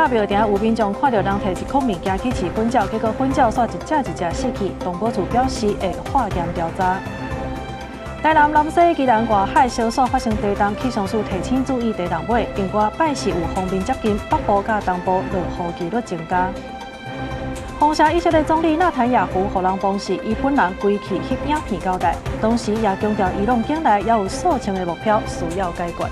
甲庙埕有民众看到人摕一块物件去饲粉鸟，结果粉鸟煞一只一只死去。动保处表示会化验调查。台南南西基隆外海小所发生地震，气象署提醒注意地震尾，并且拜四有方便接近北部甲东部落雨几率增加。红霞以色列总理纳坦雅胡互人帮视，伊本人归去翕影片交代，同时也强调伊拢境内也有数千个目标需要解决。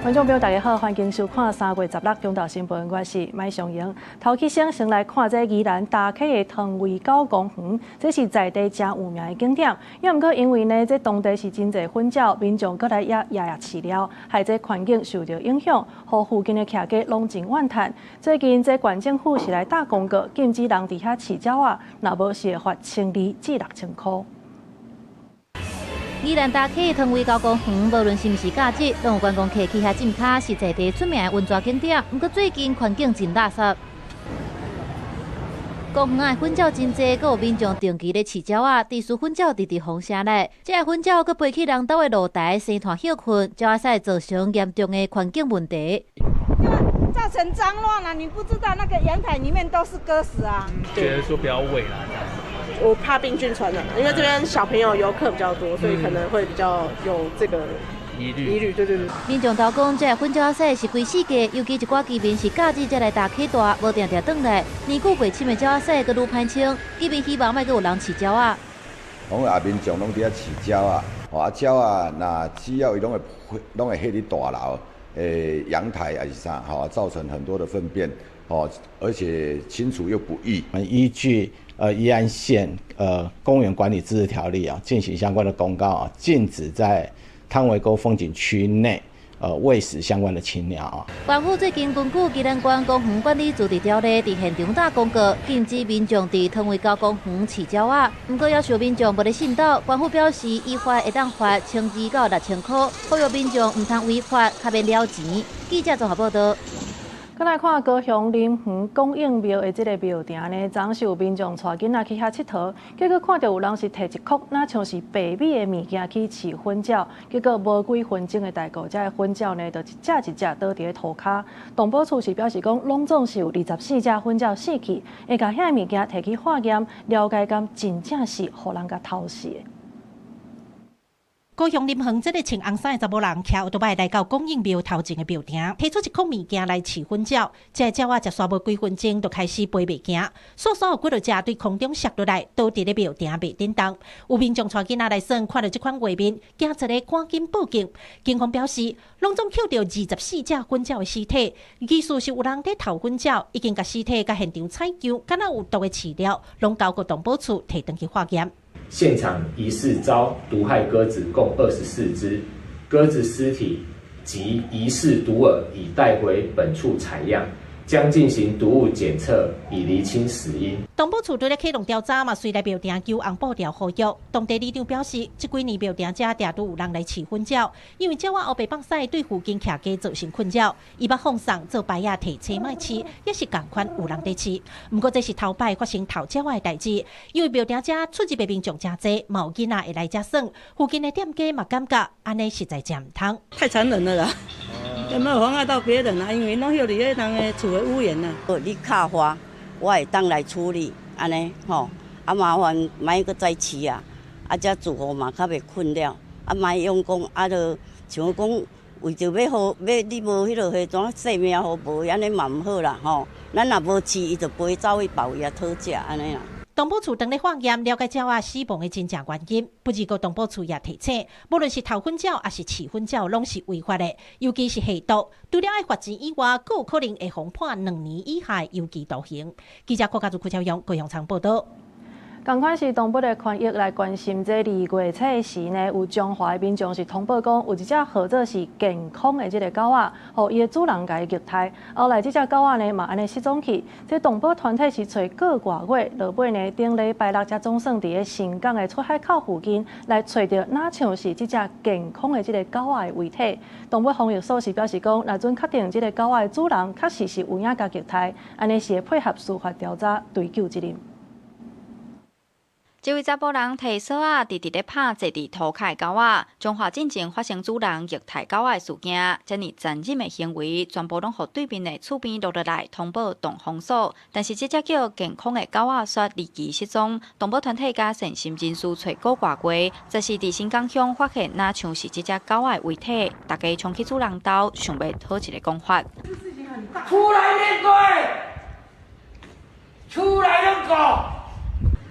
观众朋友，大家好，欢迎收看3月16中昼新闻，我是麦尚英。头起先来看这宜兰大溪的汤围狗公园，这是在地真有名的景点。也毋过因为呢，这当地是真侪粉鸟，民众搁来夜饲料，害这环境受到影响，互附近的徛家拢真怨叹。最近这县政府是来打公告，禁止人伫遐饲鸟啊，若无是会罚1200至6000块。宜兰大溪的汤围狗公园，无论是毋是假日，拢有观光客去遐浸脚，是在地出名的温泉景点。不过最近环境真垃圾，公园的粉鸟真济，阁有民众定期咧饲鸟仔，地鼠粉鸟直直风声内，这个粉鸟阁飞去人兜的露台生团休困，鸟仔使造成严重的环境问题。造成脏乱啊！你不知道那个阳台里面都是鸽屎啊。觉得说不要喂啦，这样子。我怕病菌传染，因为这边小朋友游客比较多，所以可能会比较有这个疑虑。对。民众头讲，这粉鸟仔是规世界，尤其一寡居民是假日才来大溪大，无定定转来。年久过深的鸟仔阁愈歹清，居民希望莫阁有人饲鸟仔。讲啊，民众拢伫遐饲鸟啊，鸟啊，那只要伊拢会迄伫大楼。阳台还是啥，造成很多的粪便，而且清除又不易。我们依据宜兰县公园管理自治条例啊，进行相关的公告啊，禁止在汤围沟风景区内喂食相关的禽鸟啊。县府最近根据宜兰县公园管理自治条例，伫现场打公告，禁止民众伫汤围狗公园饲鸟仔。不过要求民众无咧信道，县府表示依法会当罚1200到6000块，呼吁民众唔通违法，较免了钱。记者综合报道。再来看高雄林园供应庙的这个庙埕呢，总是有民众带囡仔去遐佚佗，结果看到有人是摕一颗那像是白米的物件去饲粉鸟，结果无几分钟的代沟，这个粉鸟呢，就一只一只倒伫涂骹。动保处是表示讲，拢总是有24只粉鸟死去，会甲遐物件摕去化验，了解敢真正是互人甲偷死的。高雄林园这个穿红衫的查某人，骑奥多摆来到供应庙头前的庙埕，提出一颗物件来饲粉鸟。这鸟仔才煞无几分钟，就开始飞袂行，数有几落只对空中摔落来，倒伫咧庙埕袂叮当。有民众带囡仔来耍，看到这款画面，惊一个赶紧报警。警方表示，拢总捡到24只粉鸟的尸体，疑似是有人在偷粉鸟，已经把尸体甲现场采样，敢若有毒的饲料，拢交给动保处提登去化验。现场疑似遭毒害鸽子共24只，鸽子尸体及疑似毒饵已带回本处采样，将进行毒物检测，以厘清死因。动保处对咧启动调查嘛，随来庙埕求红布条呼吁。当地里长表示，这几年庙埕遮定都有人来饲粉鸟，因为鸟仔后白放屎对附近徛家造成困扰，伊捌放送做白仔提车卖饲，也是同款有人在饲。不过这是头摆发生偷鸟仔的代志，因为庙埕遮出入的民众真多，嘛有囡仔会来遮耍，附近的店家嘛感觉安尼实在真唔通。太残忍了啦！有没有妨碍到别人啊？因为拢有伫咧人的厝的屋檐呐。你卡花，我会当来处理，安尼吼，啊麻烦莫搁再饲啊，啊遮住户嘛较袂困扰，啊莫用讲啊，就像讲为着要好，你无迄落迄种性命好无，安尼嘛毋好啦吼。咱若无饲，伊就飞走去别位啊讨食安尼啦。动保处当咧化验了解鸟仔死亡的真正原因，不止个动保处也提醒，无论是偷粉鸟还是饲粉鸟，拢是违法的，尤其是下毒，除了要罚钱以外，更有可能会罚判2年以下有期徒刑。记者郭家祖、邱超阳、高雄场报道。同款是动物的权益来关心，这2月初时呢，有中华的民众是通报讲，有一只号做是健康的这个狗仔，互伊的主人甲伊虐待，后来这只狗仔呢嘛安尼失踪去。这动保团体是找个外月，落尾呢顶礼拜六才总算伫咧新港的出海口附近来找到哪像是这只健康的这个狗仔的遗体。动保防疫所是表示讲，若准确定这个狗仔的主人确实是有影甲虐待，安尼是会配合司法调查追究责任。这位查甫人摕扫把直直咧拍坐伫涂骹狗仔，中华进前发生主人虐待狗仔的事件，这呢残忍的行为，全部拢互对面的厝边落来通报动防所。但是这只叫健康的狗仔却离奇失踪，动保团体甲善心人士找过外过，则是伫新港乡发现哪像是这只狗仔的遗体，大家冲去主人兜，想要讨一个讲法。出来面对，出来两个。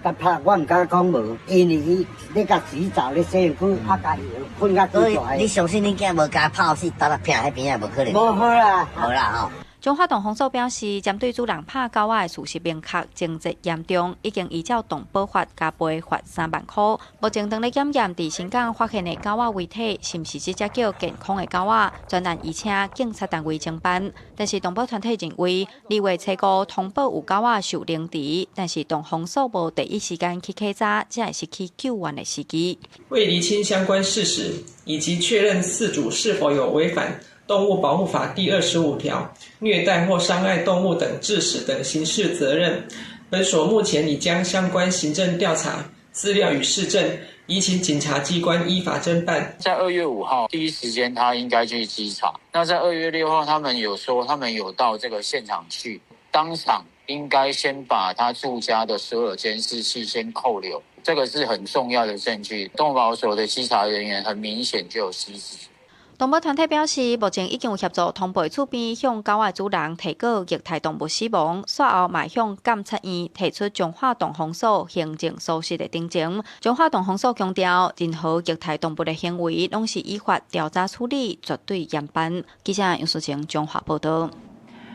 甲拍我唔敢讲无，因为伊咧甲洗澡咧洗身躯，甲伊困甲几大。你相信你囝无甲拍死，打落劈迄边也无可能。无好啦，好啦吼。中华动防所表示，针对主人拍狗仔的事实明确、情节严重，已经依照动保法加赔罚3万块。目前正咧检验伫新港发现的狗仔遗体是毋是这只叫健康的狗仔，专案已请警察单位侦办。但是动保团体认为，2月初5通报有狗仔受凌迟，但是动防所无第一时间去稽查，才会失去救援的时机。为厘清相关事实，以及确认饲主是否有违反动物保护法第25条虐待或伤害动物等致死等刑事责任，本所目前已将相关行政调查资料与事证移请警察机关依法侦办。在2月5号第一时间他应该去稽查，那在2月6号他们有说他们有到这个现场去，当场应该先把他住家的所有监视器先扣留，这个是很重要的证据。动保所的稽查人员很明显就有失职。动保团体表示，目前已经有协助通报厝边向狗仔主人提告虐待动物死亡，随后迈向监察院提出中华动防所行政疏失的定情。中华动防所强调，任何虐待动物的行为，拢是依法调查处理，绝对严办。记者杨淑晴中华报道。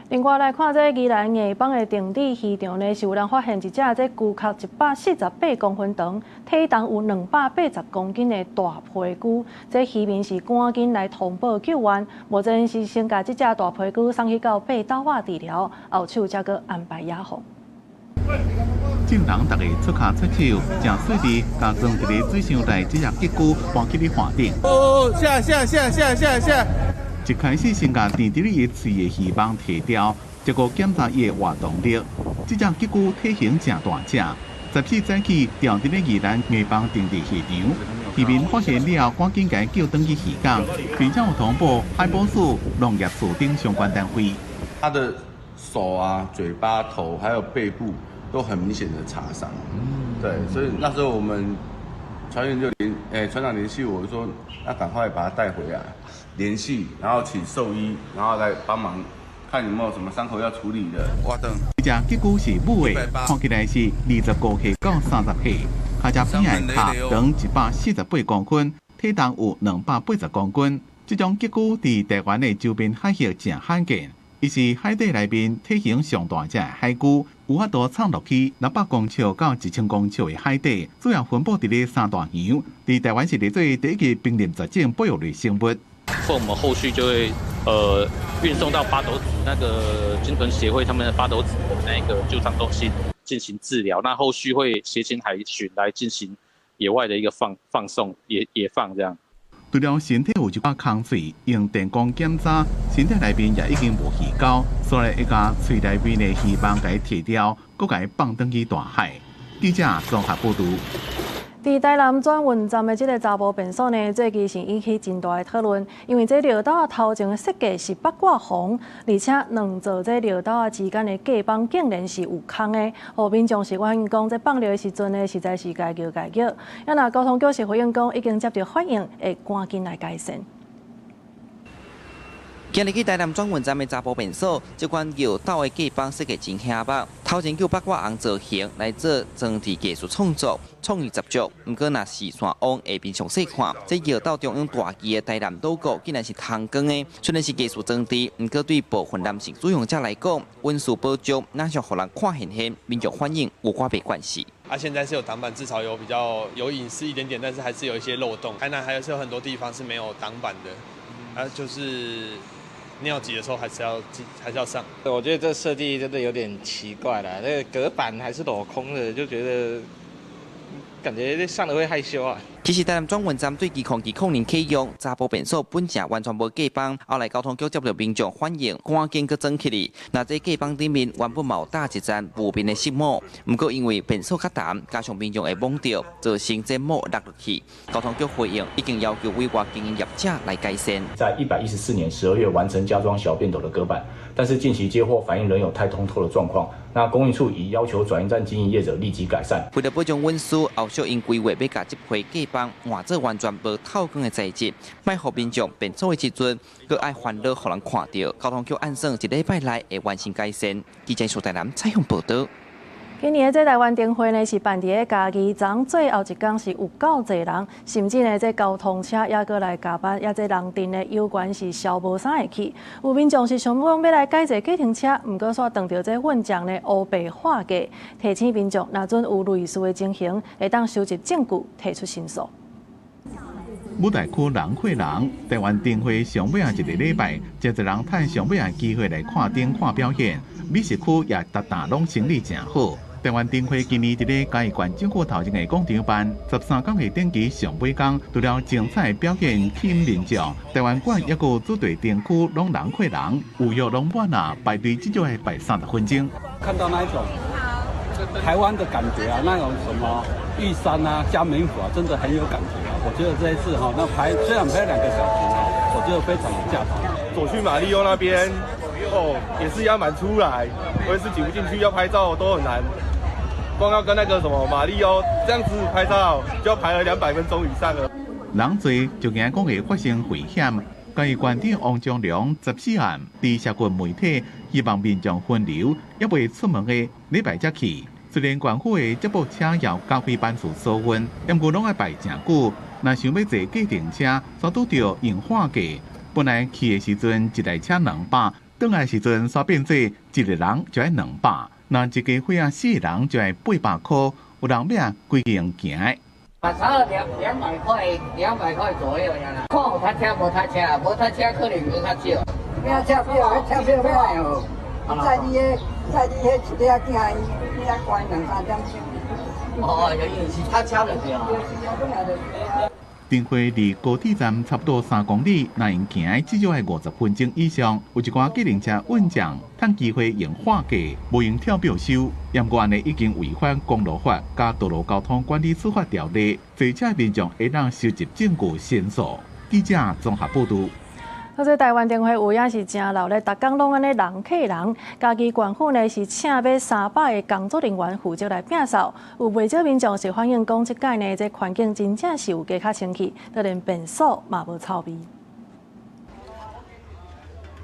另外来看，这宜兰硬邦的定底现场呢，是有人发现一只这躯壳148公分长、体重有280公斤的大皮龟。这渔民是赶紧来通报救援，目前是先把这只大皮龟送去到北斗仔治疗，后手才阁安排野放。众人大家出脚出手，正顺利，加装一个水箱内这只吉龟搬去咧岸顶。哦，下！一开始先把垫伫伊喙的鱼网提掉，结果检查伊的活动力。这只吉龟体型正大只，14早起钓伫咧宜兰硬邦定地现场，渔民发现了后，赶紧甲叫登去渔港，并且有通报海保署、农业署等相关单位。它的手啊、嘴巴、头还有背部都很明显的擦伤。对，所以那时候我们船员就船长联系我说，那赶快把它带回来。联系，然后请兽医，然后来帮忙看有没有什么伤口要处理的。我等。这只吉龟是母的，看起来是25岁到30岁，脚只扁的脚长148公分，体重有280公斤。这种吉龟伫台湾的周边海域正罕见，伊是海底内面体型上大只的海龟，有法度藏落去600公尺到1000公尺的海底，主要分布伫咧三大洋，伫台湾是列做第一个濒临绝种保育类生物。所以我们后续就会运送到八斗子那个鲸豚协会他们的八斗子的那个救伤中心进行治疗。那后续会协请海巡来进行野外的一个放送野放这样。除了身体有一寡空水，用电光检查，身体内面也已经无鱼膏，所以一家喙内面的鱼网给剃掉，搁给放登去大海。记者综合报道。伫台南转运站的这个查埔便所呢，最近是引起真大的讨论，因为这绕道啊头前的设计是八卦红，而且两座这绕道啊之间的架绑竟然是有空的，互民众是反映讲这放料的时阵呢，实在是该叫。那若交通局是回应讲，已经接到反映，会赶紧来改善。今日去台南转运站的查埔便所，这款绕道的架绑设计真轻薄，头前叫八卦红造型来做装置艺术创作，创意十足。不过若视线往下边详细看，这绕道中央大旗的台南logo竟然是通光的，虽然是艺术装置，不过对部分男性使用者来讲，温书保足，哪像互人看现，民众反映有寡别关系。现在是有挡板，至少有比较有隐私一点点，但是还是有一些漏洞。台南还是有很多地方是没有挡板的，就是尿急的时候还是要上。我觉得这设计真的有点奇怪啦，那个隔板还是镂空的，就觉得感觉上了会害羞啊。其实台南转运站对其抗击可能启用，查甫便所本正完全无假帮，后来交通局接到民众反映，赶紧去装起哩。那这假帮顶面原本冇搭一站无边的石母，不过因为便所较淡，加上民众会懵掉，造成这母落落去。交通局回应，已经要求委外经营业者来改善。在114年12月完成加装小便斗的隔板，但是近期接获反映仍有太通透的状况。那公运处已要求转运站经营业者立即改善。为了保障运输，后续因规划要甲这批假帮换做完全无透光的材质，卖互民众便所的时阵，佮爱烦恼互人看到。交通局按算1礼拜内会完成改善。记者苏台南采访报道。今年的这台湾灯会呢是办伫个假期，昨最后一天是有够侪人，甚至呢这交通车也过来加班，也这人阵呢有关是消无啥会去。有民众是想讲要来改坐计程车，毋过煞撞到这混账呢乌白化价，提醒民众若准有类似的情形，会当收集证据提出申诉。武大区人会人，台湾灯会上尾一个礼拜，真侪人趁上尾机会来看灯看表演。美食区也达拢生意真好。台湾灯会今年伫咧嘉义县政府头前的广场办13天的登记上尾天，除了精彩表演吸引民众，台湾馆也有主题灯区拢人会人，有约拢满啊，排队至少会排30分钟。看到那一种台湾的感觉啊，那种什么玉山啊、嘉明湖啊，真的很有感觉啊。我觉得这一次哈，那虽然排2个小时哈，我觉得非常有价值。走去马里欧那边，也是要满出来，我也是挤不进去，要拍照都很难。光要跟那个什么马里欧这样子拍照，就要排了200分钟以上了。人多就惊讲会发生危险。嘉义县长王章良14暗伫社群媒体希望民众分流，也未出门的礼拜才去。虽然县府的接驳车要交费班次收分，但过拢要排真久。若想要坐计程车，煞拄着用化价。本来去的时阵一台车200，转来时阵煞变做一个人就要200。那一家伙啊，4个人就要800块，有人要规个用行的。差200块左右呀。看有他车无他车，无他车可能有较少。要车票，车票买哦。在你迄一个囝，你遐关2-3点钟。哦，有意思，他车就对了。灯会离高铁站差不多3公里，若用行的至少要50分钟以上。有一寡计程车运将趁机会用化价，无用跳表收。验过安尼已经违反公路法加道路交通管理处罚条例，坐车民众会当收集证据申诉。记者综合报道。这台湾灯会有影是真闹咧，逐工拢安尼人客人。嘉义县府呢是请要300个工作人员负责来摒扫，有不少民众是反映讲，即届呢这环境真正是有加较清气，就连便所嘛无臭味。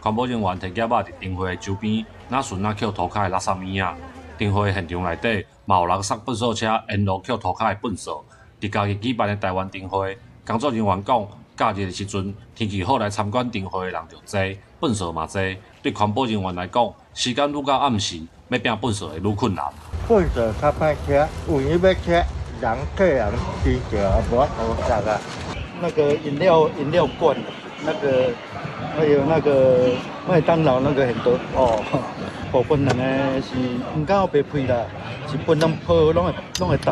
环保人员摕夹仔伫灯会周边，哪顺啊捡涂骹的垃圾物啊。灯会现场内底嘛有垃圾粪扫车沿路捡涂骹的粪扫。伫嘉义举办的台湾灯会，工作人员讲。假日的时阵，天气好来参观灯会的人就多，粪扫嘛多。对环保人员来讲，时间愈到暗时，要摒粪扫会愈困难。粪扫较歹捡，有影要捡，人客人低调无法度拾啊。那个饮料罐，还有那个麦当劳那个很多部分人呢是唔敢白配啦，是本人泡拢会值。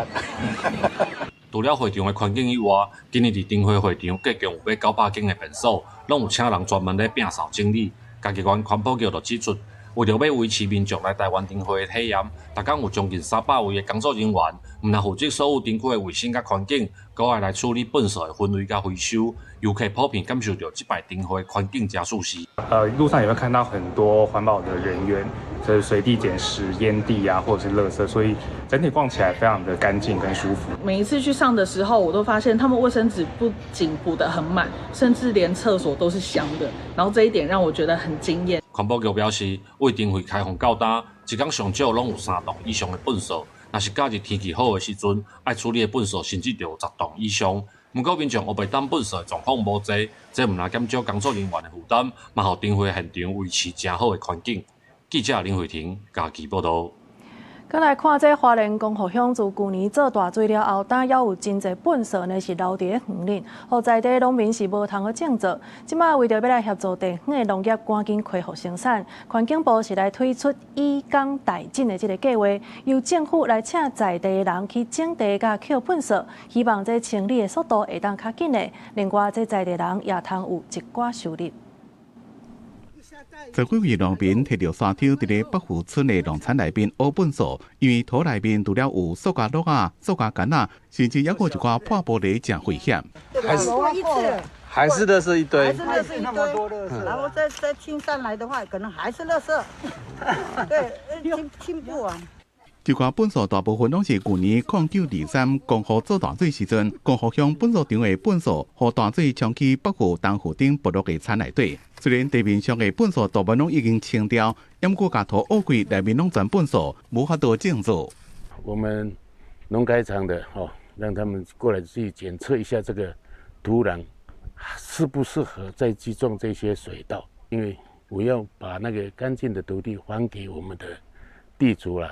除了会场的环境以外，今年伫灯会会场计共有900间的便所，拢有请人专门咧摒扫整理。嘉义县环保局就指出，为着要维持民众来台湾灯会的体验，逐工有将近300位的工作人员，唔但负责所有灯区的卫生甲环境，阁爱来处理粪扫的分类甲回收。游客普遍感受到这摆灯会环境加舒适。路上也会看到很多环保的人员，就是随地捡拾烟蒂啊，或者是垃圾，所以整体逛起来非常的干净跟舒服。每一次去上的时候，我都发现他们卫生纸不仅补得很满，甚至连厕所都是香的。然后这一点让我觉得很惊艳。环保局表示，为灯会开放到单，一天上少拢有3吨以上的粪扫。若是假日天气好的时阵，爱处理的粪扫甚至就有10吨以上。不过，民众黑白担粪扫的状况无济，这唔但减少工作人员的负担，嘛互灯会现场维持良好的环境。记者林慧婷，嘉义报道。再来看这花莲公河乡自旧年做大水了后，但也有真侪粪扫呢是留伫咧园林，互在地农民是无通去种植。即马为着要来协助地方的农业赶紧恢复生产，环境部是来推出以工代赈的这个计划，由政府来请在地人去种地甲捡粪扫，希望这清理的速度会当较紧的。另外，这在地人也通有一寡收入。十几位农民摕着沙抽，伫咧北湖村的农场内面挖粪扫，因为土内面除了有塑胶落啊、塑胶杆啊，甚至还有一寡破玻璃，真危险。还是垃圾一堆，还是垃圾一堆，然后再清上来的话，可能还是垃圾。对，清不完。这款粪扫大部分拢是去年0923江河做大水时阵，江河乡粪扫场的粪扫，和大水冲去北湖东湖顶部落的田内底。虽然地面上的粪扫大部分拢已经清掉，也过甲土挖开，内面拢全粪扫，无法度种植。我们农改场的让他们过来去检测一下这个土壤适不适合再去种这些水稻，因为我要把那个干净的土地还给我们的地主了。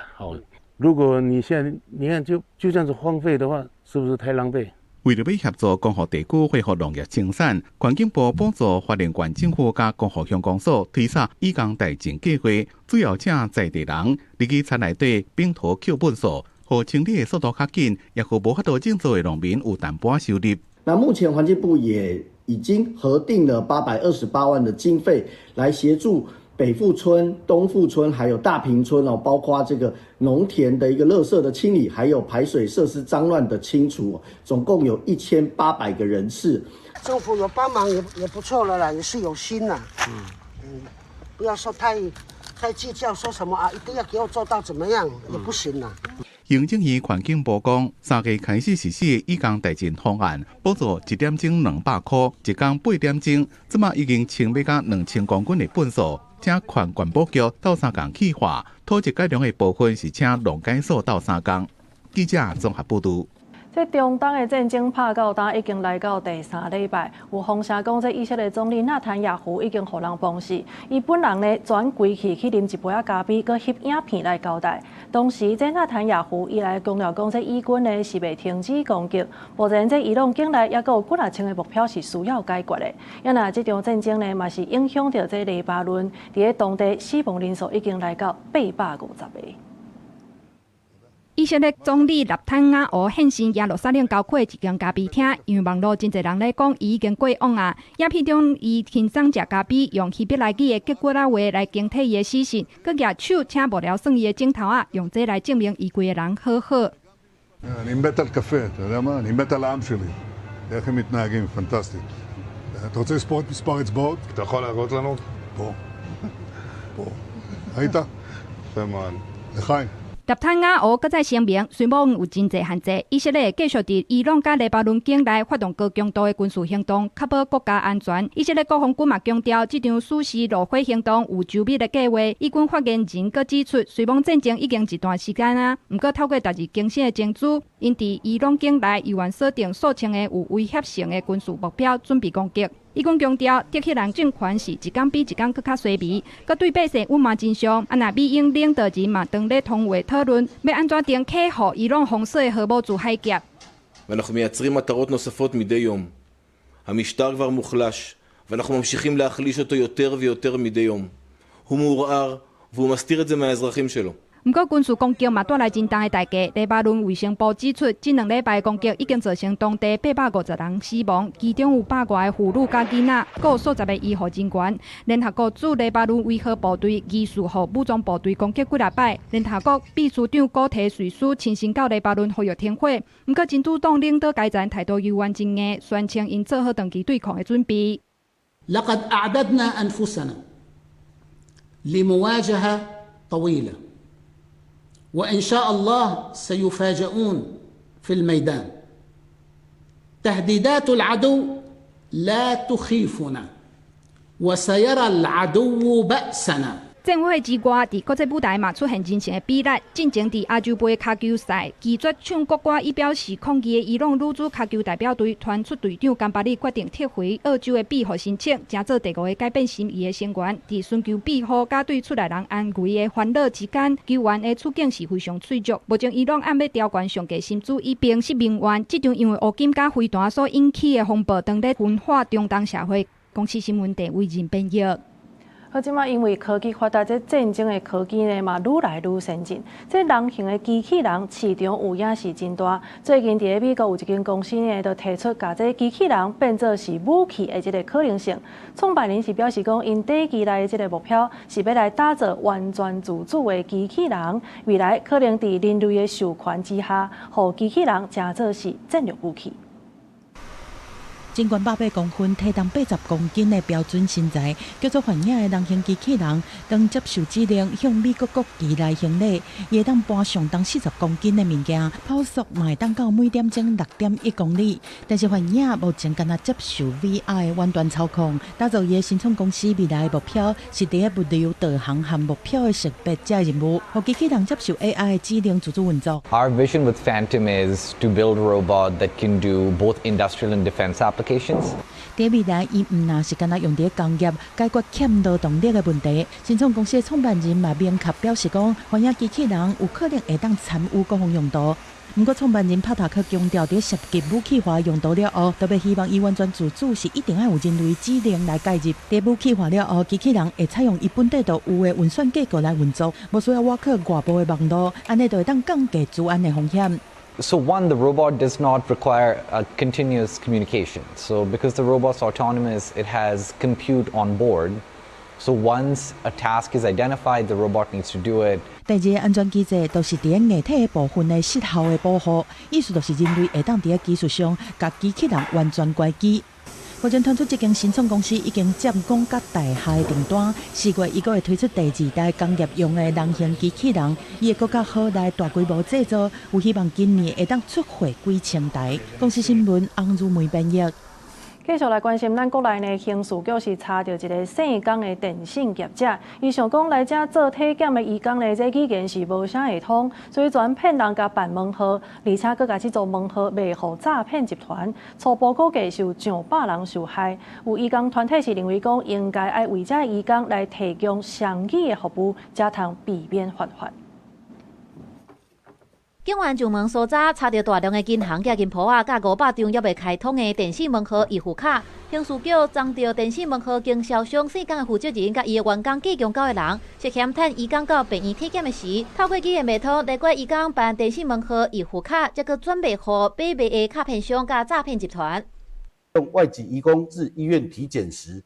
如果你现在你看就这样子荒废的话，是不是太浪费？为了要协助江河地区恢复农业生产，环境部帮助花莲县政府甲江河乡公所推出以工代赈计划，主要请在地人入去田内底并土捡粪扫，和清理的速度较紧，也和无法度种植的农民有淡薄收入。那目前环境部也已经核定了828万的经费，来协助北富村、东富村还有大坪村包括这个农田的一个垃圾的清理，还有排水设施脏乱的清除，总共有1800个人次。政府有帮忙也不错了啦，也是有心啦。不要说太计较，说什么一定要给我做到怎么样，也不行啦。行政院环境部讲，3月开始实施以工代赈方案，补助1点钟200块，一工8点钟，即马已经清要到2000公斤的粪扫。请环环保局斗3工气化，土质改良的部分是请农改所斗3工。记者综合报道。这中东的战争拍到今已经来到第3礼拜，有风声讲，这以色列总理纳坦雅胡已经互人崩死，伊本人呢转归去啉一杯咖啡，佮翕影片来交代。当时这纳坦雅胡伊来讲了讲，这以军呢是未停止攻击，目前这伊朗境内也有几啊千个目标是需要解决的。因那这场战争呢，嘛是影响到这黎巴嫩，伫当地死亡人数已经来到850个。以色列总理纳坦雅胡现身耶路撒冷郊区一间咖啡厅，因为网络真侪人咧讲伊已经过往啊。影片中伊轻松食咖啡，用希伯来语的结骨仔话来警惕伊的死讯，佮举手请无聊算伊的镜头啊，用这来证明伊规个人好好。אני מת על קפה, אתה יודע מה? אני מת על העם שלי. איך הם מתנהגים, פנטסטי. אתה רוצה לספור את מספר אצבעות? אתה יכול להראות לנו? פה. פה. היית? יפה מאוד. לחיים. 纳坦雅胡搁再声明，虽然有真侪限制，以色列继续伫伊朗甲黎巴嫩境内发动高强度的军事行动，确保国家安全。以色列国防军嘛强调，这场实施怒火行动有周密的计划。以军发言人搁指出，虽然战争已经一段时间啊，不过透过12惊险的证据，因伫伊朗境内依然锁定数千个有威胁性的军事目标，准备攻击。以军强调，德黑兰政权是一天比一天更较衰微，佮对百姓隐瞒真相。啊，那美英领导人嘛当咧通话讨论，要安怎定克服伊朗封锁的核武自海劫。ואנחנו מייצרים מטרות נוספות מדי יום. המשטר כבר מוחלש, ואנחנו ממשיכים להחליש אותו יותר ויותר מדי יום. הוא מעורער, והוא מסתיר את זה מהאזרחים שלו. 不过军事攻击嘛带来真大的代价。黎巴嫩卫生部指出，这2礼拜的攻击已经造成当地850人死亡，其中有100多个妇女加囡仔，还有数十个医护人员。联合国驻黎巴嫩维和部队疑似和武装部队攻击几礼拜。联合国秘书长古提瑞斯亲身到黎巴嫩呼吁停火。不过真主党领导该站态度犹原真硬，宣称因做好长期对抗的准备。لقد أعددنا أنفسنا لمواجهة طويلة. وإن شاء الله سيفاجؤون في الميدان. تهديدات العدو لا تخيفنا وسيرى العدو بأسنا. 战会之外，伫国际舞台嘛出现真正的比例。进前伫亚洲杯卡球赛，拒绝唱国歌以表示抗议的伊朗女子卡球代表队传出队长甘巴里决定撤回澳洲的庇护申请，正做第5个改变心意的成员。伫寻求庇护甲对出来人安危的烦恼之间，球员的处境是非常脆弱。目前伊朗暗要调悬上级心主以平息民怨，即场因为乌金甲飞弹所引起的风暴，当咧分化中东社会。公视新闻陈伟仁编译。好，即马因为科技发达，这战争的科技呢嘛愈来愈先进。这人形的机器人市场有影是真大。最近伫美国有一间公司呢，就提出把这机器人变作是武器的这个可能性。创办人是表示讲，因短期内的这个目标是要来打造完全自主的机器人，未来可能伫人类的授权之下，互机器人成做是战略武器。身悬800公分、体重80公斤的标准身材，叫做幻影的人形机器人，当接受指令向美国国旗来行礼，伊会当搬上当40公斤的物件，跑速嘛会当到每点钟6.1公里。但是幻影目前敢若接受 VR 的远端操控，打造伊的新创公司未来的目标是第一物流导航和目标的识别这任务，让机器人接受 AI 的指令自主运作。Our vision with Phantom is to build a robot that can do both industrial and defense applications.在未来，伊唔那是干那用伫工业解决欠劳动力的问题。新创公司的创办人嘛明确表示讲，幻影机器人有可能会当参与各项用途。不过，创办人帕塔克强调，在涉及武器化用途了后，特别希望伊完全自主，是一定要有人类指令来介入。在武器化了后，机器人会采用伊本地就有的运算结构来运作，无需要挖靠外部的网络，安尼就会当降低治安的风险。So one, the robot does not require continuous communication. So because the robot's autonomous, it has compute on board. So once a task is identified, the robot needs to do it. 第二个安全机制就是伫硬体部分的失效的保护，意思就是人类会当伫技术上甲机器人完全关机。目前传出这间新创公司已经接广甲大厦的订单，4月伊阁会推出第2代工业用的人形机器人，伊会阁较好来大规模制作，有希望今年会当出货几千台。公司新闻洪如梅编译。继续来关心咱国内呢，刑事局是查到一个姓江的电信业者，伊想讲来这做体检的义工呢，这语言是无啥会通，所以专骗人家办门号，而且佮家这做门号卖互诈骗集团，初步估计是有上百人受害。有义工团体是认为讲，应该爱为这义工来提供双语的服务，才通避免犯法。警员上门搜查，查到大量的银行、银铺啊，甲500张还未开通的电信门号预付卡。刑事局撞到电信门号经销商姓江的负责人，甲伊的员工计共9个人，涉嫌趁义工到病院体检的时，透过语言系统来怪义工办电信门号预付卡，再个转卖予买卖的卡片商甲诈骗集团。用外籍移工至医院体检时，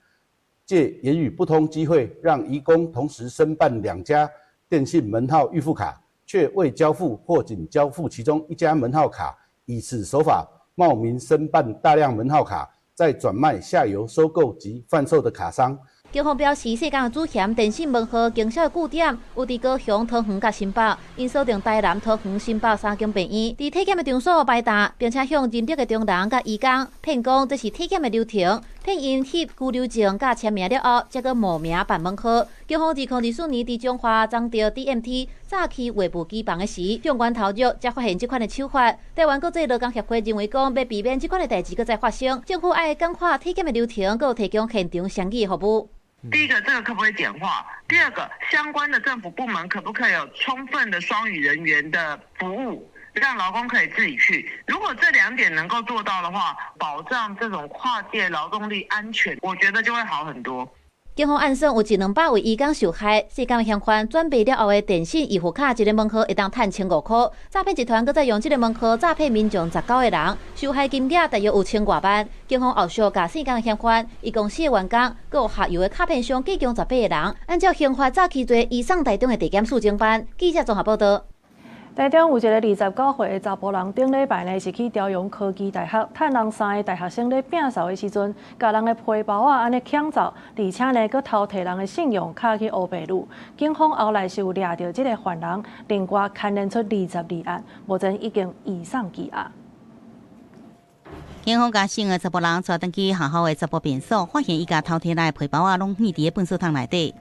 借言语不通机会，让移工同时申办2家电信门号预付卡。却未交付或仅交付其中1家门号卡，以此手法冒名申办大量门号卡，再转卖下游收购及贩售的卡商。警方表示，世间主嫌电信门号经销据点有伫高雄、桃园甲新北，因锁定台南、桃园、新北3间病院，伫体检的场所排查，并且向认得的中人甲义工骗讲这是体检的流程，骗因翕居留证甲签名了后，再个冒名办门号。警方2024年伫中华撞到 DMT 早期外部机房的时，向源头入，才发现这款的手法。台湾国际劳工协会认为讲，要避免这款的代志搁再发生，政府爱简化体检的流程，搁提供现场双语服务。第一个，这个可不可以简化？第二个，相关的政府部门可不可以有充分的双语人员的服务，让劳工可以自己去？如果这2点能够做到的话，保障这种跨界劳动力安全，我觉得就会好很多。警方暗算有100-200位移工受害，世间的嫌犯转卖了后的电信预付卡一个门号会当赚1500块，诈骗集团搁再用这个门号诈骗民众19个人，受害金额大约有1000多万。警方后续甲世间的嫌犯、伊公司的员工，搁有下游的卡片商计共18个人，按照刑法早期罪移送台中的地检署侦办。记者综合报道。台中有一个29岁的查甫人，顶礼拜呢是去朝阳科技大学，趁人3个大学生咧摒扫的时阵，甲人的皮包安尼抢走，而且呢搁偷摕人的信用卡去乌白路。警方后来是有抓到这个犯人，另外牵连出22案，目前已经移送羁押。警方甲姓的查甫人带登去学校的查甫便所，发现伊家偷摕来的皮包拢匿伫粪扫桶内底。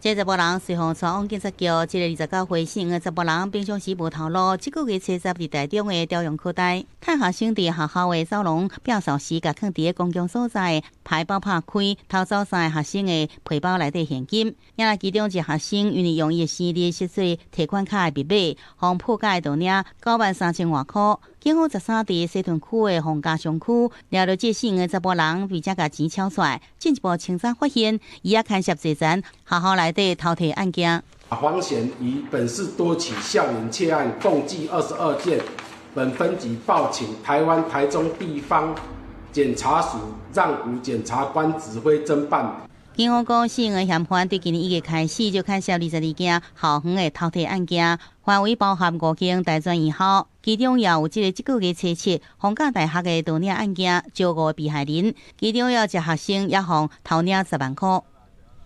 这查甫人随后带往警察局。这个29岁姓的查甫人平常时无头路，这个月初10伫台中的朝阳科大，趁学生伫学校的走廊变扫时，甲藏伫公共所在牌包拍开，偷走3个学生的皮包内底现金。因为其中一个学生因为用伊的生日失窃提款卡的密码，互破解盗领93000外块。警方13伫西屯区的洪家商区抓到这姓的查甫人，并且甲钱抢出来。进一步清查发现，伊也牵涉侪层学校内底偷窃案件。黄贤于本市多起校园窃案，共计22件。本分局报请台湾台中地方检察署让吴检察官指挥侦办。警方讲，姓的嫌犯对今年1月开始就牵涉22件校园的偷窃案件，范围包含5间大专院校，其中也有这个月初7逢甲大学的盗领案件，招5个被害人，其中有一个学生也互偷领10万块。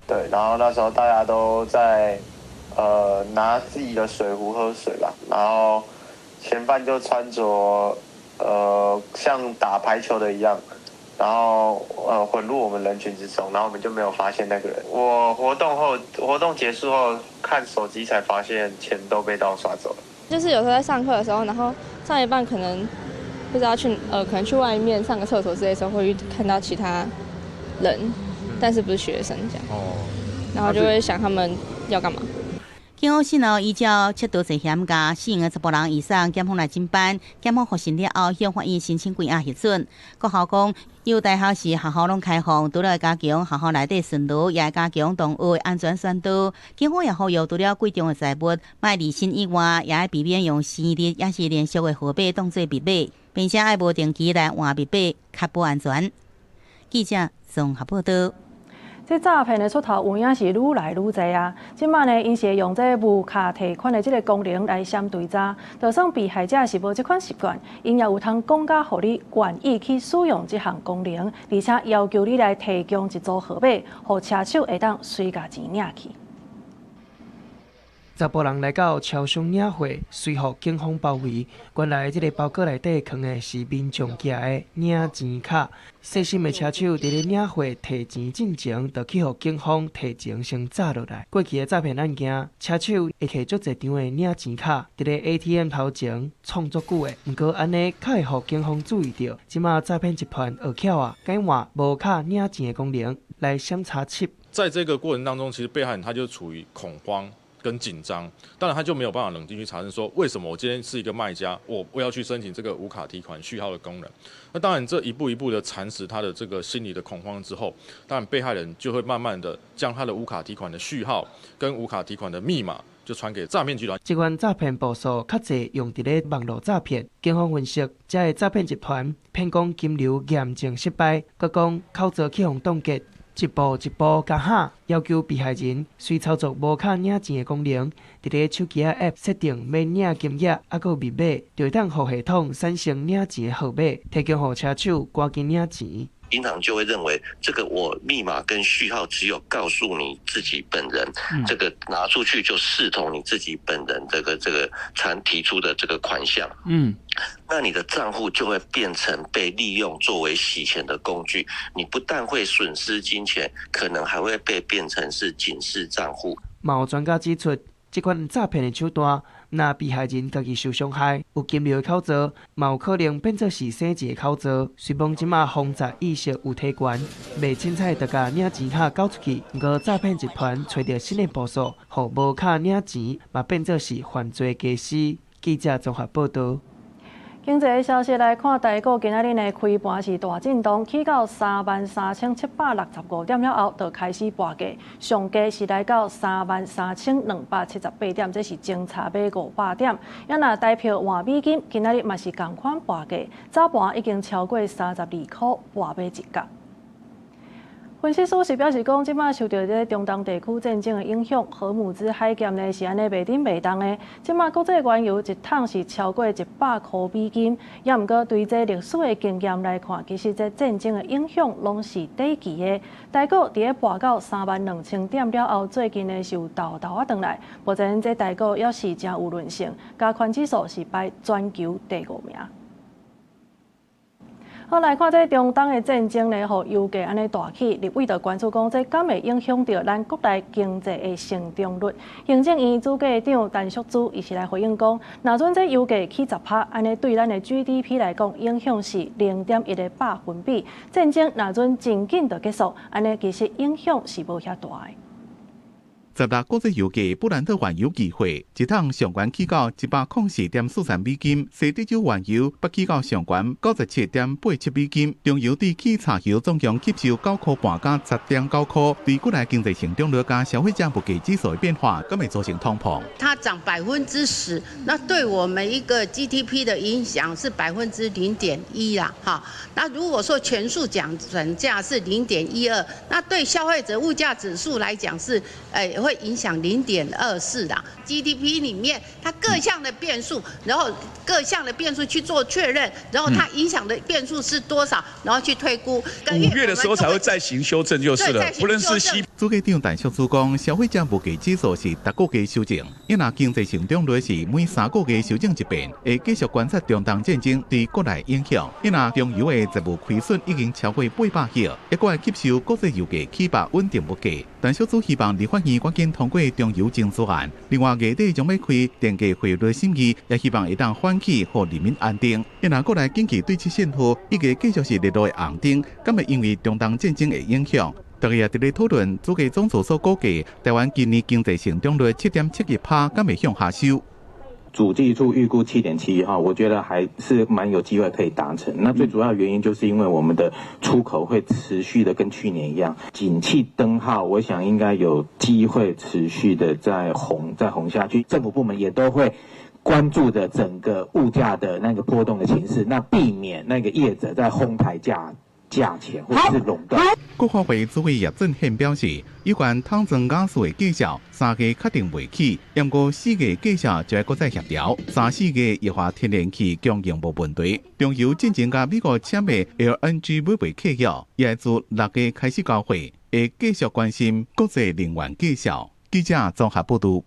对，然后那时候大家都在拿自己的水壶喝水吧，然后嫌犯就穿着像打排球的一样。然后混入我们人群之中，然后我们就没有发现那个人。我活动结束后看手机才发现钱都被盗刷走了。就是有时候在上课的时候，然后上一半可能不知道去可能去外面上个厕所之类的时候，会看到其他人，但是不是学生这样。然后就会想他们要干嘛。警方先后依照窃盗罪嫌加4个查甫人以上检方来侦办，检方核实了后向法院申请归案核准。国校讲，有大学时学校拢开放，除了会加强学校内底巡逻，也会加强同学的安全宣导。警方也呼吁除了贵重的财物卖离身以外，也要避免用生日也是连续的号码当作密码，并且要无定期来换密码，确保安全。记者综合报道。这诈骗的出头有影是愈来愈侪啊！即摆呢，因是会用这无卡提款的这个功能来闪对诈，就算被害者是无这款习惯，因也有通讲甲互你愿意去使用这项功能，而且要求你来提供一组号码，互车手会当随甲钱领去。查甫人来到超商领货，随后警方包围。原来这个包裹内底藏的是民众寄的领钱卡。细心的车手伫咧领货提钱进前，就去互警方提前先trả落来。过去的诈骗案件，车手会摕足侪张的领钱卡，伫咧 ATM 头前创足久的。不过安尼，较会互警方注意到。即马诈骗集团学巧啊，改换无卡领钱的功能来闪查窃。在这个过程当中，其实被害人他就处于恐慌跟紧张，当然他就没有办法冷静去查证说，为什么我今天是一个卖家，我要去申请这个无卡提款序号的功能。那当然，这一步一步的蚕食他的这个心理的恐慌之后，当然被害人就会慢慢的将他的无卡提款的序号跟无卡提款的密码就传给诈骗集团。这款诈骗步数较侪用伫咧网络诈骗。警方分析，这个诈骗集团骗讲金流严重失败，佮讲口罩去互冻结。一步一步加喊，要求被害人随操作无卡领钱的功能，伫咧手机 App 设定免领金额，还佫密码，就会当互系统产生领钱的号码，提供互车手赶紧领钱。银行就会认为这个我密码跟序号只有告诉你自己本人，这个拿出去就视同你自己本人这个提出的这个款项，那你的账户就会变成被利用作为洗钱的工具，你不但会损失金钱，可能还会被变成是警示账户。有专家指出，这款诈骗的手段，若被害人家己受伤害，有金流的口罩，嘛有可能变作是生钱的口罩。虽讲即马防诈意识有提悬，袂凊彩就甲领钱卡交出去，不过诈骗集团找到新的步数，互无卡领钱，嘛变作是犯罪假施。记者综合报道。经济的消息来看，台股今仔日的开盘是大震动，起到33765点了后，就开始拔价，上价是来到33278点，这是前差买500点。也若台票换美金，今仔日嘛是同款拔价，早盘已经超过32块半买一角。分析师是表示讲，即摆受到这中东地区战争的影响，荷姆兹海峡呢是安尼袂顶袂动的。即摆国际原油一桶是超过100块美金，也毋过对这历史的经验来看，其实这战争的影响拢是短期的。台股伫咧拔到32000点了后，最近呢是有豆啊转来，目前这台股也是真有韧性，加权指数是排全球第5名。好，来看这中东的战争呢，互油价安尼大起，立委就关注讲，这敢会影响到咱国内经济的成长率。行政院主计长陈淑珠伊是来回应讲，若准这油价起10%，安尼对咱的 GDP 来讲，影响是0.1个百分比。战争若准真紧就结束，安尼其实影响是无遐大的。16国际油价布兰特原油期货一桶上悬起到104.43美金，西地州原油北起到上悬97.87美金，中油对起柴油总共吸收9块半加10.9块。对国内经济成长率加消费者物价指数的变化，敢会造成通膨？它涨10%，那对我们一个 GDP 的影响是0.1%啦，哈。那如果说全数涨价是0.12，那对消费者物价指数来讲是，会影响0.24啦。GDP 里面它各项的变数，然后各项的变数去做确认，然后它影响的变数是多少，然后去推估。5月的时候才会再行修正就是了，不论是西。主计长陈淑珠讲，消费者物价指数是逐个月修正，因若经济成长率是每3个月修正一遍，会继续观察中东战争对国内影响。因若中油的财务亏损已经超过800亿，一个吸收国际油价起码稳定物价。陈淑珠希望立法院赶紧通过中油增资案，另外月底将要开电价汇率审议，也希望会当缓起和人民安定。因若国内经济对齐信号已经继续是热络的红灯，敢会因为中东战争的影响？大家也伫咧讨论，主计总署所估计，台湾今年经济成长率7.71%，敢会向下修？主计处预估7.7哈，我觉得还是蛮有机会可以达成。那最主要原因就是因为我们的出口会持续的跟去年一样，景气灯号，我想应该有机会持续的再红下去。政府部门也都会关注的整个物价的那个波动的形势，那避免那个业者在哄抬价钱或者是垄断。国发会主委叶振宪表示，有关汤庄雅士的绩效，3月确定未起，不过4月绩效就要搁再协调，3、4月液化天然气供应无问题。中油进前甲美国签的 LNG 买卖契约，也自6月开始交货，会继续关心国际能源绩效。记者综合报道。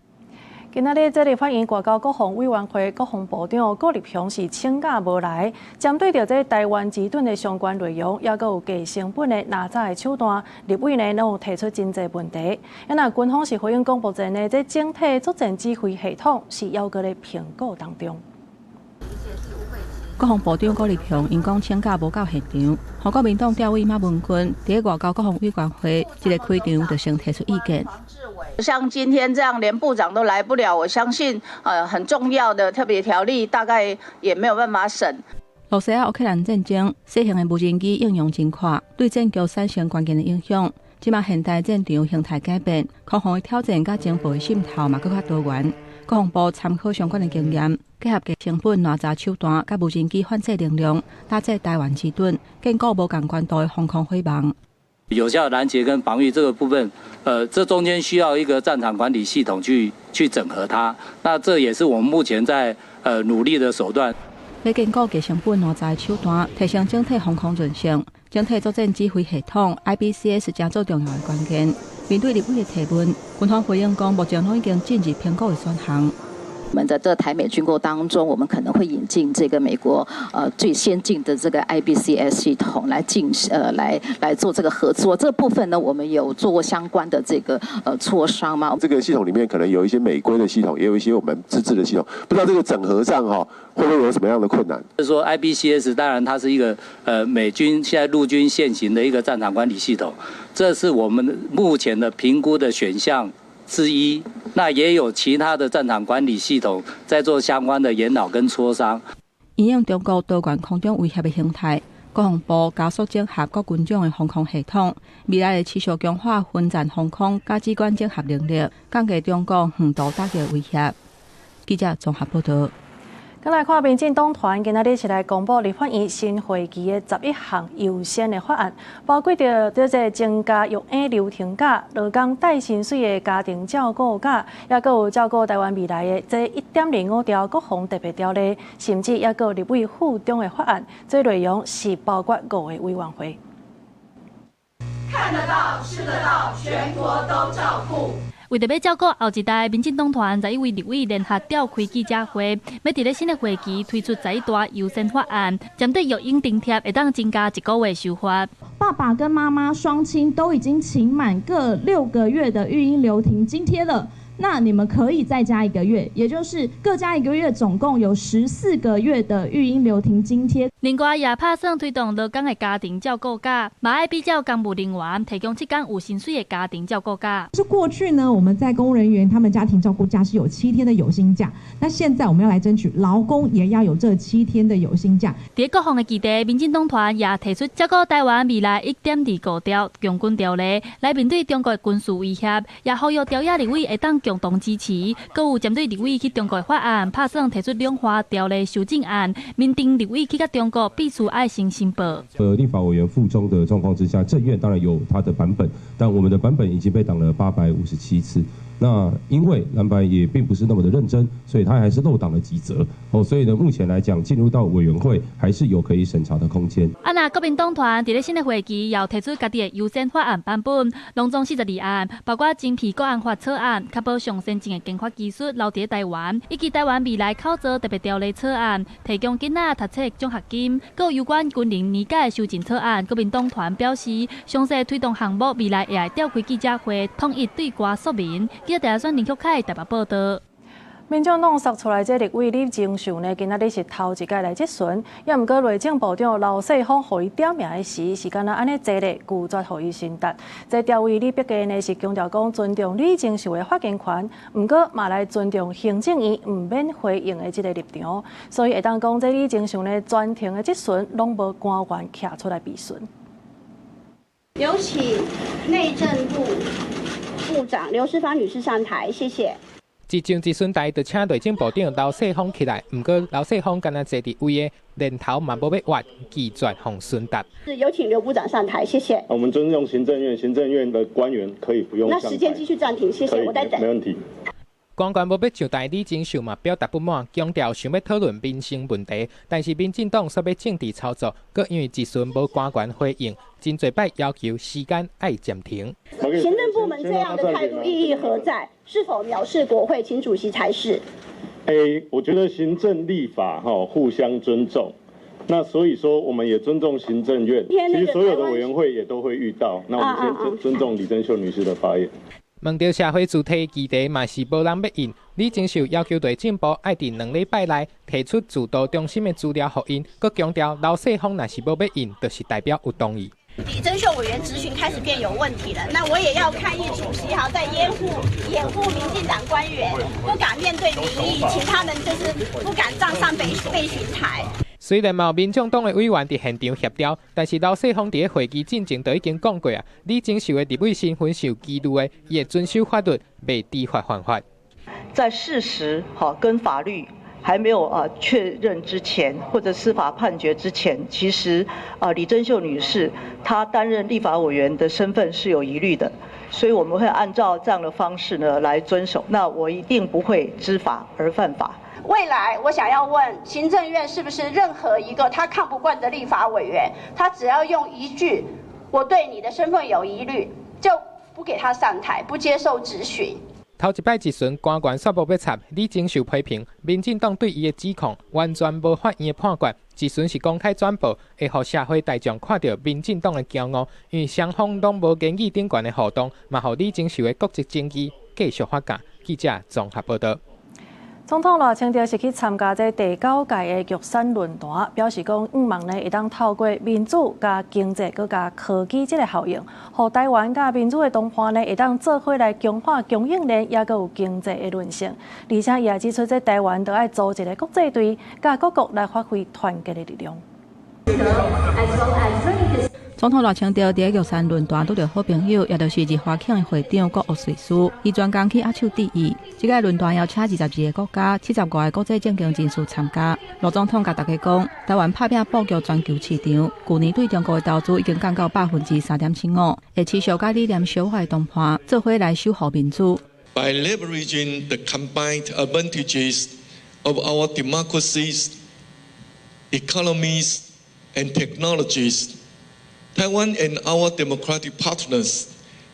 今仔日，这立法院外交国防委员会国防部长郭立雄是请假无来，针对着这台湾之盾的相关内容，也佮有低成本的哪吒的手段，立委呢拢有提出真侪问题。那军方是回应讲，目前呢这整体作战指挥系统是还搁咧评估当中。国防部长郭立雄因讲请假无到现场，和国民党调委马文君伫外交国防委员会这个开场就先提出意见。像今天这样，连部长都来不了，我相信很重要的特别条例大概也没有办法审。俄西亚乌克兰战争，小型的无人机应用真快，对战局产生关键的影响。即马现代战场形态改变，国防的挑战甲政府的渗透嘛更较多元。国防部参考相关的经验，结合低成本哪吒手段甲无人机反制能量，搭载台湾之盾，建构无同关度的防空会网。有效拦截跟防御这个部分，这中间需要一个战场管理系统去整合它。那这也是我们目前在努力的手段。要建构低成本哪吒手段，提升整体防空韧性，整体作战指挥系统 IBCS 加做重要的关键。面对立委的提问，军方回应讲，目前都已经进入评估的选项。我们在这台美军购当中，我们可能会引进这个美国最先进的这个 IBCS 系统来来做这个合作。这部分呢，我们有做过相关的这个磋商嘛。这个系统里面可能有一些美规的系统，也有一些我们自制的系统，不知道这个整合上会不会有什么样的困难？就是说 IBCS 当然它是一个美军现在陆军现行的一个战场管理系统，这是我们目前的评估的选项之一，那也有其他的战场管理系统在做相关的研讨跟磋商。因应中国多元空中威胁的形态，国防部加速整合各军种的防空系统，未来会持续强化分战防空加机关整合能力，降低中国远度打击威胁。记者综合报道。再来看民进党团今仔日是来公布立法院新会期的11项优先的法案，包括着这个增加育婴留停假、劳工带薪水的家庭照顾假，也佮有照顾台湾未来的这1.05条国防特别条例，甚至也佮有立委附中的法案，这内容是包括5个委员会。看得到、吃得到，全国都照顾。为着要照顾后一代，民进党团11位立委联合召开记者会，要伫咧新的会期推出11大优先法案，针对育婴津贴会当增加1个月收发。爸爸跟妈妈双亲都已经请满各6个月的育婴留停津贴了。那你们可以再加1个月，也就是各加1个月，总共有14个月的育婴留停津贴。另外，也打算推动劳工的家庭照顾假，嘛爱比较公务人员提供7天有薪水的家庭照顾假。是过去呢，我们在公务人员他们家庭照顾假是有7天的有薪假，那现在我们要来争取劳工也要有这7天的有薪假。在各项的议题，民进党团也提出照顾台湾未来1.25条强军条例，来面对中国的军事威胁，也呼吁朝野立委会当共同支持。阁有针对立委去中国的法案，打算提出两化条例修正案，明定立委去到中国必须爱先申报。立法委员附中的状况之下，政院当然有它的版本，但我们的版本已经被挡了857次。那因为蓝白也并不是那么的认真，所以他还是漏挡了几则所以呢，目前来讲进入到委员会还是有可以审查的空间。那国民党团在新的会期要提出家己的优先法案版本，拢总42案，包括精辟国安法草案、确保上先进的监法技术留伫台湾，以及台湾未来考照特别条例草案，提供囡仔读册奖学金，各有关军人年假的修正草案。国民党团表示，详细推动项目未来会来召开记者会，统一对外说明。记者台选林旭凯台北报道。民众党杀出来这立委李金秀呢，今仔日是头一届来质询，也毋过内政部长刘世芳互伊点名的时，是敢若安尼坐咧拒绝互伊宣达。这调位李必家呢是强调讲尊重李金秀的发言权，毋过嘛来尊重行政院毋免回应的这个立场，所以会当讲这李金秀呢全程的质询拢无官员徛出来质询。有请内政部部长刘世芳女士上台，谢谢。一上质询台就请内政部长刘世芳起来，不过刘世芳敢若坐伫位的，连头嘛无要挖，拒绝互宣达。是有请刘部长上台，谢谢。我们尊重行政院的官员可以不用上台。那时间继续暂停，谢谢，我在等。没问题。官员无要上台，李金秀嘛表达不满，强调想要讨论民生问题，但是民进党说要政治操作，佮因为质询无官员回应，真侪摆要求时间爱暂停。行政部门这样的态度意义何在？是否藐视国会，请主席裁示。我觉得行政立法互相尊重，那所以说我们也尊重行政院，其实所有的委员会也都会遇到。那我们先尊重李珍秀女士的发言。问到社会主题议题嘛是无人要应，李金秀要求内政部爱伫2礼拜内提出自导中心的资料互因，佮强调刘世芳若是无要应，就是代表有动议。李珍秀委员质询开始变有问题了，那我也要抗议主席在掩护民进党官员，不敢面对民意，请他们就是不敢站上备询台。虽然有民众党的委员伫现场协调，但是刘世芳伫会期进前就已经讲过李金秀的立委身份受羁留的，伊会遵守法律，袂知法犯法。在事实跟法律还没有确认之前，或者司法判决之前，其实李珍秀女士她担任立法委员的身份是有疑虑的，所以我们会按照这样的方式呢来遵守。那我一定不会知法而犯法。未来我想要问行政院，是不是任何一个他看不惯的立法委员，他只要用一句“我对你的身份有疑虑”，就不给他上台，不接受质询。头一摆质询，官员煞无要插，李金秀批评民进党对伊的指控完全无法院的判决。质询是公开转播，会互社会大众看到民进党的骄傲，因为双方拢无言语顶悬的互动，嘛互李金秀的国籍争议继续发酵。记者综合报道。总统赖清德是去参加这第9届的玉山论坛，表示讲，希望呢会当透过民主、加经济、佮加科技这个效应，互台湾加民主的同伴呢会当做伙来强化供应链，也佮有经济的韧性。而且伊也指出，这台湾都要组一个国际队，甲各国来发挥团结的力量。总统赖清德伫玉山论坛拄着好朋友，也就是日华庆的会长郭奥瑞斯，伊专工去握手致意。这个论坛邀请22个国家、70外个国际政经人士参加。罗总统甲大家讲，台湾拍拼布局全球市场，去年对中国的投资已经降到3.75%，会持续甲理念相反的同伴做伙来守护民主。By leveraging the combined advantages of our democracies, economies, and technologies, Taiwan and our democratic partners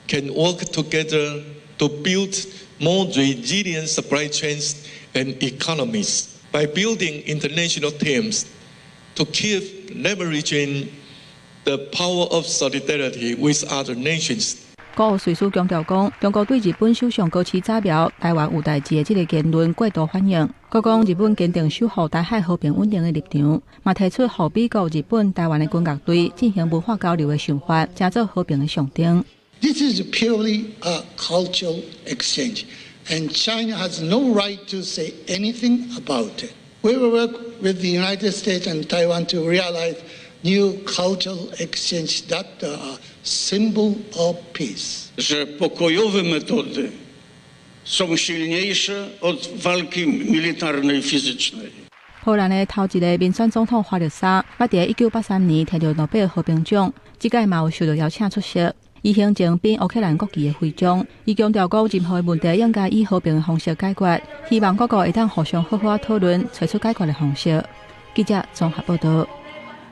can work together to build more resilient supply chains and economies by building international teams to keep leveraging the power of solidarity with other nations. 国务随书强调讲，中国对日本首相高市早苗台湾有代志的这个言论过度反应。佮讲日本坚定守护台海和平稳定的立场，嘛提出互美国、日本、台湾的军乐队进行文化交流的想法，加做和平的象征。This is purely a cultural exchange, and China has no right to say anything about it. We will work with the United States and Taiwan to realize new cultural exchange that are symbol of peace. Że pokojowe metody są silniejsze od walki militarnej, fizycznej. 波兰的头一个民选总统华勒沙，捌伫1983年摕到诺贝尔和平奖，即届嘛有受到邀请出席。伊行前变乌克兰国旗的徽章，伊强调讲任何问题应该以和平的方式解决，希望各国会当互相好好讨论，找出解决的方式。记者综合报道。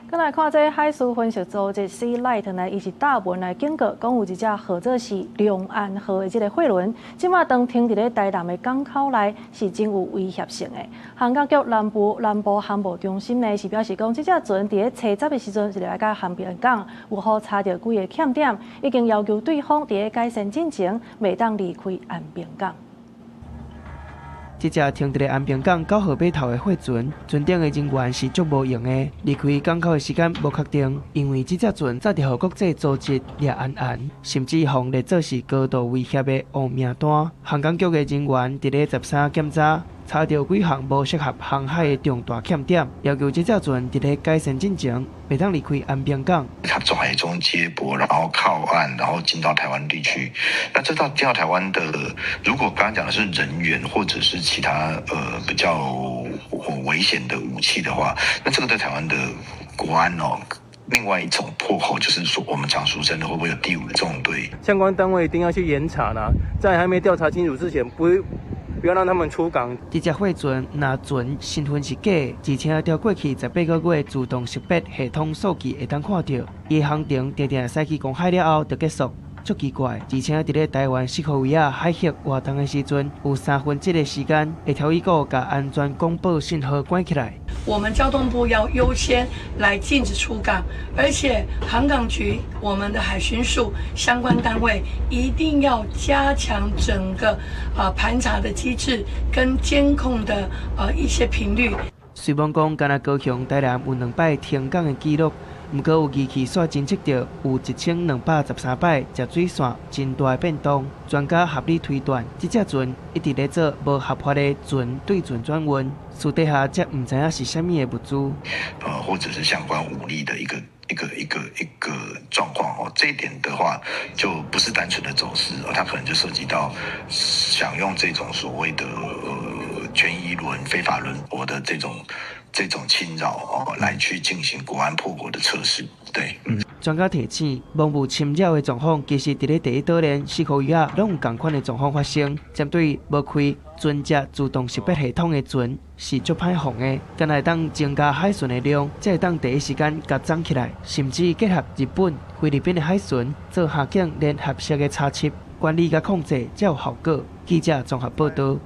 再来看这海事分析组这 Sea Light 呢，伊是大文来警告，讲有一只号做是两岸号的这个货轮，即马当停伫咧台南的港口内，是真有威胁性的。航港局南部航务中心呢是表示讲，这只船伫咧初10的时阵是来到横滨港，有好查到几个欠点，已经要求对方伫咧改善进程，未当离开安平港。这只停伫咧安平港9号码头的货船，船顶的人员是足无用的，离开港口的时间无确定，因为这只船早伫互国际组织掠案，甚至互列做是高度威胁的黑名单。航港局的人员伫咧13检查，查到几项无适合航海的重大欠点，要求这只船伫咧改善进程，袂当离开安平港。它从海中接驳，然后靠岸，然后进到台湾地区。那这到进到台湾的，如果刚刚讲的是人员或者是其他比较危险的武器的话，那这个对台湾的国安哦。另外一种破口就是说，我们讲俗称的会不会有第5纵队？相关单位一定要去严查啦，在还没调查清楚之前，不要让他们出港。这只货船若船身份是假，而且调过去18个月自动识别系统数据会当看到，伊航程定定驶去公海了后就结束。足奇怪，而且伫咧台湾10号位啊海峡活动的时阵，有1/3的时间会调一个把安全公报信号关起来。我们交通部要优先来禁止出港，而且航港局、我们的海巡署相关单位一定要加强整个盘查的机制跟监控的一些频率。虽然讲敢若高雄、台南有2摆停港的记录。不过有仪器所侦测到有1213摆食水线真大的变动，专家合理推断，这只船一直咧做无合法的船对船转运，私底下则唔知影是虾米的物资，或者是相关武力的一个状况哦。这一点的话，就不是单纯的走私，它可能就涉及到想用这种所谓的权益轮、非法轮国的这种侵扰来去进行国安破国的测试。对，专家提醒，网络侵扰的状况，其实伫咧第一岛链4号以下拢有同款的状况发生。针对无开船只自动识别系统的船是足歹防的，敢来当增加海巡的量，才会当第一时间甲涨起来，甚至结合日本、菲律宾的海巡做下境联合式的查缉、管理甲控制，才有效果。记者综合报道。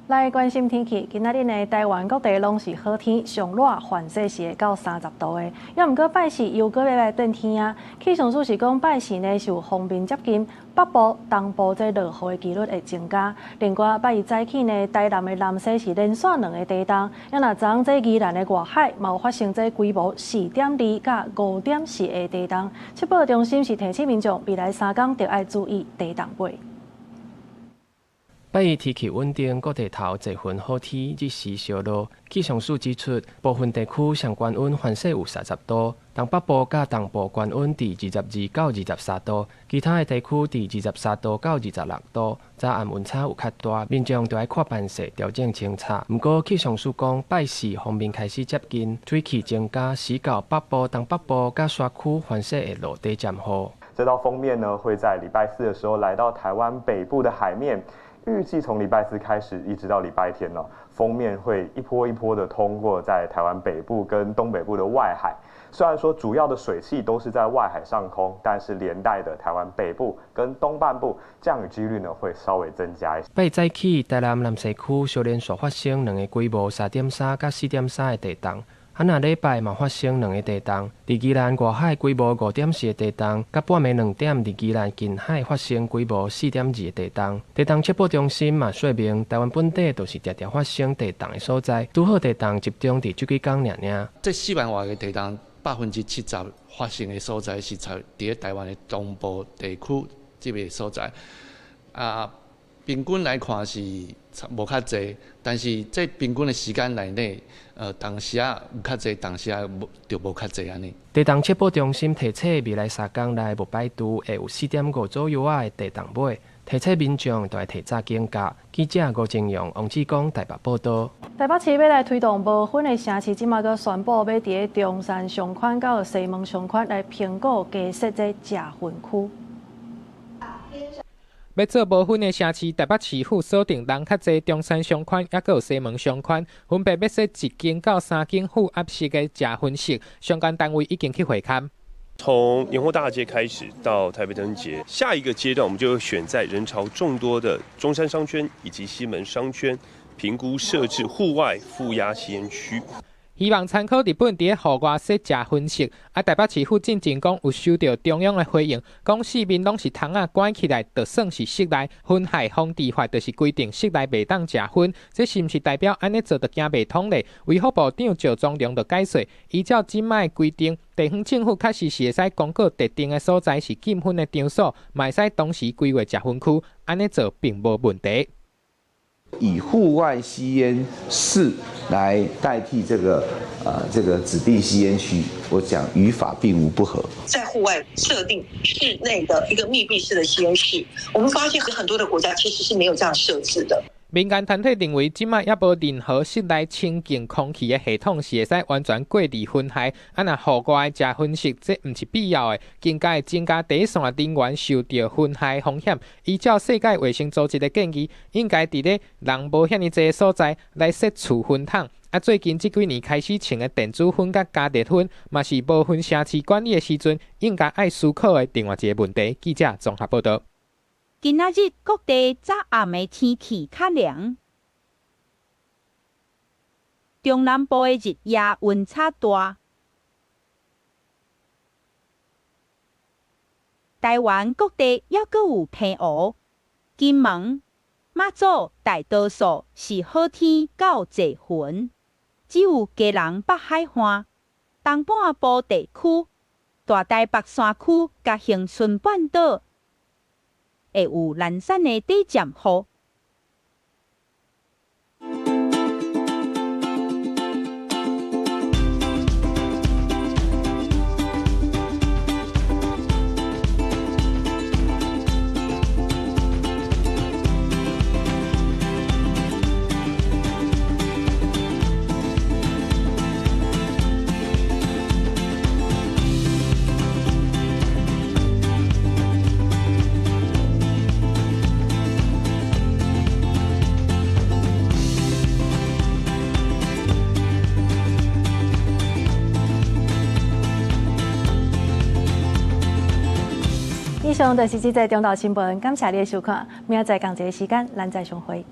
来关心天气，今仔日呢，台湾各地拢是好天，上热，环摄氏会到30度的。也毋过拜四又过来转天啊。气象署是讲拜四呢是有锋面接近，北部、东部这落雨的几率会增加。另外拜二早起呢，台南的南西是连续2个地震，也若昨这宜兰的外海嘛有发生这规模4.2甲5.4的地震。气象中心是提醒民众未来3天就要注意地震背。拜二天气稳定，各地头侪分好天，日时小热。气象署指出，部分地区上关温环摄有30度，东北部甲东部关温伫22到23度，其他的地区伫23度到26度。早暗温差有较大，民众就要看办势调整清查。不过气象署讲，拜四锋面开始接近，水汽增加，时到北部、东北部甲山区环摄会落地减雨。这道锋面呢，会在礼拜4的时候来到台湾北部的海面。预计从礼拜4开始一直到礼拜天呢，锋面会一波一波的通过在台湾北部跟东北部的外海。虽然说主要的水汽都是在外海上空，但是连带的台湾北部跟东半部降雨几率呢会稍微增加一些。8早起，台南南西区小连续发生2个规模3.3甲4.3的地震，那礼拜嘛发生2个地震，伫宜兰外海规模5.4的地震，甲半暝2点伫宜兰近海发生规模4.2的地震。地震测报中心嘛说明，台湾本地都是常常发生地震的所在，拄好地震集中伫这几天尔。这4万瓦的地震，70%发生的所在是在台湾的东部地区这个所在。平均来看是无较济，但是这平均的时间内，当时有较济，当时就无较济安尼。地震测报中心提醒，未来3天内无排除会有4.5左右的地震尾，提醒民众都要提早警觉。记者吴正阳、王志光台北报道。台北市要来推动无分的城市，即马个宣布要伫中山商圈到西门商圈来评估加设这假分区。要做无分的城市，台北市府锁定人较侪中山商圈，也有西门商圈，分别要设1间到3间符合适的假分式，相关单位已经去会勘。从年货大街开始到台北灯节，下一个阶段我们就会选在人潮众多的中山商圈以及西门商圈，评估设置户外负压吸烟区。希望参考日本伫户外设假分式，台北市府进前讲有收到中央的回应，讲4面拢是窗仔关起来，就算是室内。分海防治法就是规定室内袂当食薰，这是毋是代表安尼做就行袂通咧？卫福部长赵宗良就解说，依照即卖规定，地方政府确实是会使公告特定的所在是禁薰的场所，嘛会使当时规划食薰区，安尼做并无问题。以户外吸烟室来代替这个指定吸烟区，我讲语法并无不合。在户外设定室内的一个密闭式的吸烟室，我们发现很多的国家其实是没有这样设置的。民间团体认为，即卖也无任何室内清净空气的系统是会使完全过滤薰害。若户外食薰食，这毋是必要的，更加会增加第一线人员受到薰害风险。依照世界卫生组织的建议，应该伫咧人无遐尼济的所在来设除薰桶。最近这几年开始穿的电子薰甲加热薰，嘛是无分城市管理的时阵，应该爱思考的另外一个问题。记者综合报道。今仔日各地早暗的天气较凉，中南部的日夜温差大。台湾各地也阁有平乌，金门、马祖大多数是好天到济云，只有基隆北海岸、东半部地区、大台北山区甲恒春半岛。会有零散的短暂雨。以上就是这则中岛新闻，感谢你的收看。明仔载同一个时间，咱再相会。